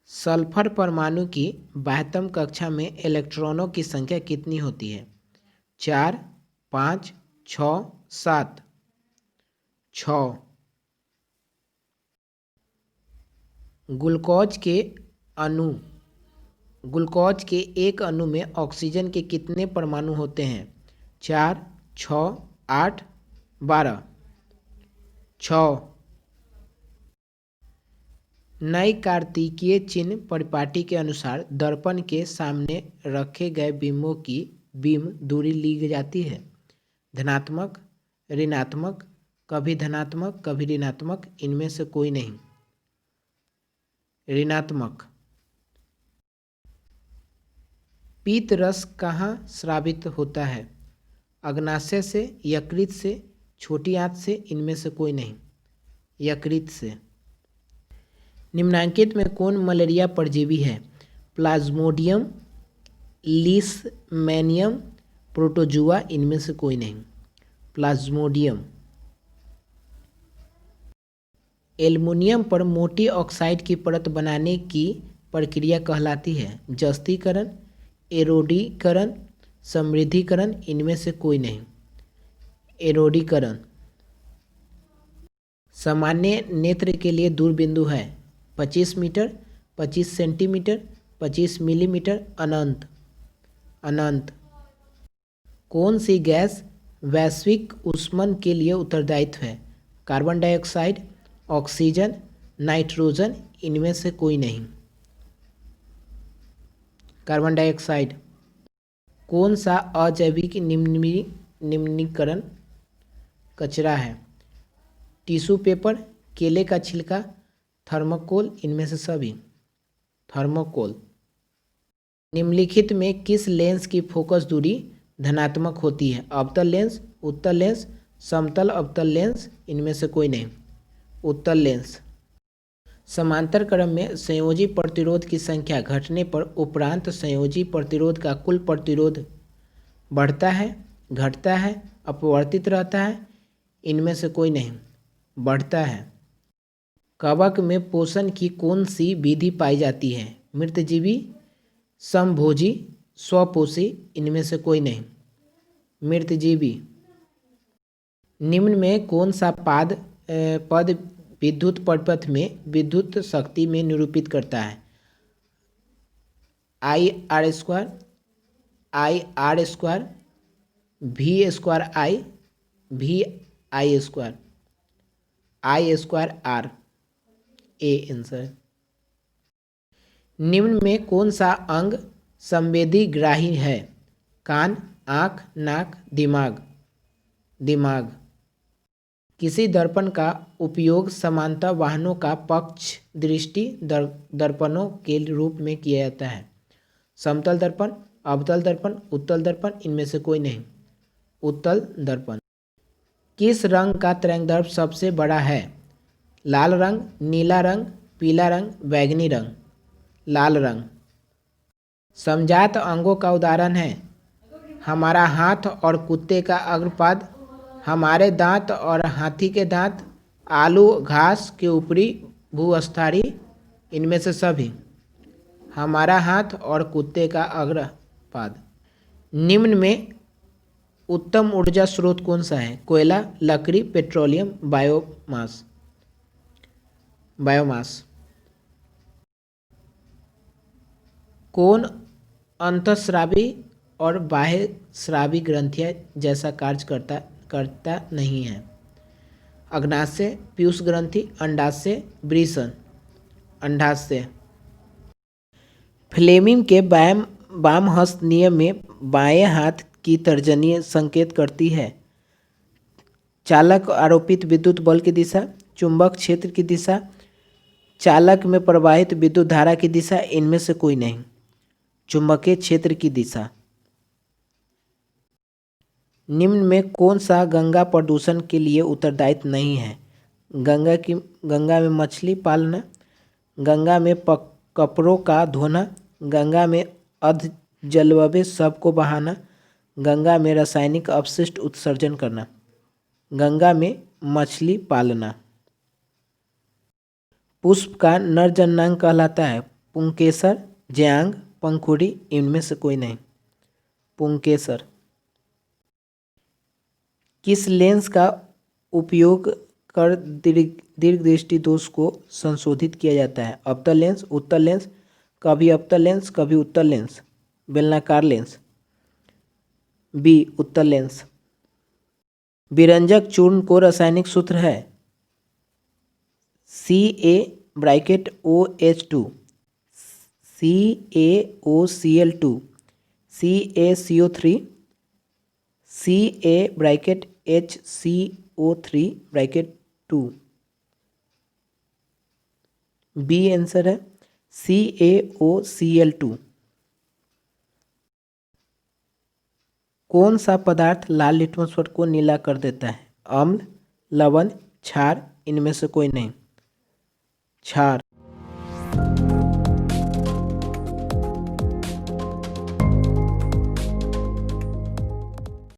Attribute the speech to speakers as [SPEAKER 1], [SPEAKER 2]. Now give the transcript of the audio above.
[SPEAKER 1] Sulphur परमाणु की 72 कक्षा में इलेक्ट्रॉनों की संख्या कितनी होती है? 4, 5, 6, 7। 6। अणु ग्लूकोज के एक अणु में ऑक्सीजन के कितने परमाणु होते हैं? 4, 6, 8, 12। 6। नई कार्तिकीय चिन्ह परिपाटी के अनुसार दर्पण के सामने रखे गए बिंबों की बीम दूरी ली जाती है। धनात्मक, ऋणात्मक, कभी धनात्मक कभी ऋणात्मक, इनमें से कोई नहीं। ऋणात्मक। पीत रस कहाँ स्रावित होता है? अग्नाशय से, यकृत से, छोटी आंत से, इनमें से कोई नहीं। यकृत से। निम्नांकित में कौन मलेरिया परजीवी है? प्लाज्मोडियम, लीशमैनियम, प्रोटोजुआ, इनमें से कोई नहीं। प्लाज्मोडियम। एल्युमिनियम पर मोटी ऑक्साइड की परत बनाने की प्रक्रिया कहलाती है? जस्तीकरण, एरोडीकरण, समृद्धिकरण, इनमें से कोई नहीं। एरोडीकरण। सामान्य नेत्र के लिए दूरबिंदु है 25 मीटर, 25 सेंटीमीटर, 25 मिलीमीटर, अनंत। अनंत। कौन सी गैस वैश्विक ऊष्मन के लिए उत्तरदायित्व है? कार्बन डाइऑक्साइड, ऑक्सीजन, नाइट्रोजन, इनमें से कोई नहीं। Carbon dioxide. कौन सा अजैविक निम्नीकरण कचरा है? टिश्यू पेपर, केले का छिलका, थर्मोकोल, इनमें से सभी। थर्मोकोल। निम्नलिखित में किस लेंस की फोकस दूरी धनात्मक होती है? अवतल लेंस, उत्तल लेंस, समतल अवतल लेंस, इनमें से कोई नहीं। उत्तल लेंस। समांतर क्रम में संयोजी प्रतिरोध की संख्या घटने पर उपरांत संयोजी प्रतिरोध का कुल प्रतिरोध बढ़ता है, घटता है, अपवर्तित रहता है, इनमें से कोई नहीं। बढ़ता है। कवक में पोषण की कौन सी विधि पाई जाती है? मृतजीवी, समभोजी, स्वपोषी, इनमें से कोई नहीं। मृतजीवी। निम्न में कौन सा पद विद्युत परिपथ में विद्युत शक्ति में निरूपित करता है? I/R², I/R², V²I, VI², I²R। A answer. निम्न में कौन सा अंग संवेदी ग्राही है? कान, आँख, नाक, दिमाग। दिमाग। किसी दर्पण का उपयोग समांतर वाहनों का पक्ष दृष्टि दर्पणों के रूप में किया जाता है? समतल दर्पण, अवतल दर्पण, उत्तल दर्पण, इनमें से कोई नहीं। उत्तल दर्पण। किस रंग का तरंगदैर्घ्य सबसे बड़ा है? लाल रंग, नीला रंग, पीला रंग, बैंगनी रंग। लाल रंग। समजात अंगों का उदाहरण है हमारा हाथ और कुत्ते का अग्रपाद, हमारे दांत और हाथी के दांत, आलू, घास के ऊपरी भूस्थारी, इनमें से सभी। हमारा हाथ और कुत्ते का अग्रपाद। निम्न में उत्तम ऊर्जा स्रोत कौन सा है? कोयला, लकड़ी, पेट्रोलियम, बायोमास। बायोमास। कौन अंतःस्रावी और बाह्य स्रावी ग्रंथियां जैसा कार्य करता नहीं है? अग्नाशय, पीयूष ग्रंथि, अंडाशय, वृषण। अंडाशय। फ्लेमिंग के वाम हस्त नियम में बाएं हाथ की तर्जनी संकेत करती है चालक आरोपित विद्युत बल की दिशा, चुंबक क्षेत्र की दिशा, चालक में प्रवाहित विद्युत धारा की दिशा, इनमें से कोई नहीं। चुंबकीय क्षेत्र की दिशा। निम्न में कौन सा गंगा प्रदूषण के लिए उत्तरदायित्व नहीं है? गंगा में मछली पालना, गंगा में कपड़ों का धोना, गंगा में जलवायु सब को बहाना, गंगा में रासायनिक अपशिष्ट उत्सर्जन करना, गंगा में मछली पालना। पुष्प का नर जननांग कहलाता है पुंकेसर, ज्यांग, पंखुड़ी, इनमें से कोई नहीं। पुंकेसर। किस लेंस का उपयोग कर दीर्घ दृष्टि दोष को संशोधित किया जाता है? अवतल लेंस, उत्तल लेंस, कभी अवतल लेंस कभी उत्तल लेंस, बेलनाकार लेंस। बी उत्तल लेंस। विरंजक चूर्ण को रासायनिक सूत्र है Ca(OH2), CaOCl2, CaCO3, Ca(HCO3)(2). B answer है CaOCl2। कौन सा पदार्थ लाल लिटमस पट को नीला कर देता है? अम्ल, लवण, क्षार, इनमें से कोई नहीं। क्षार।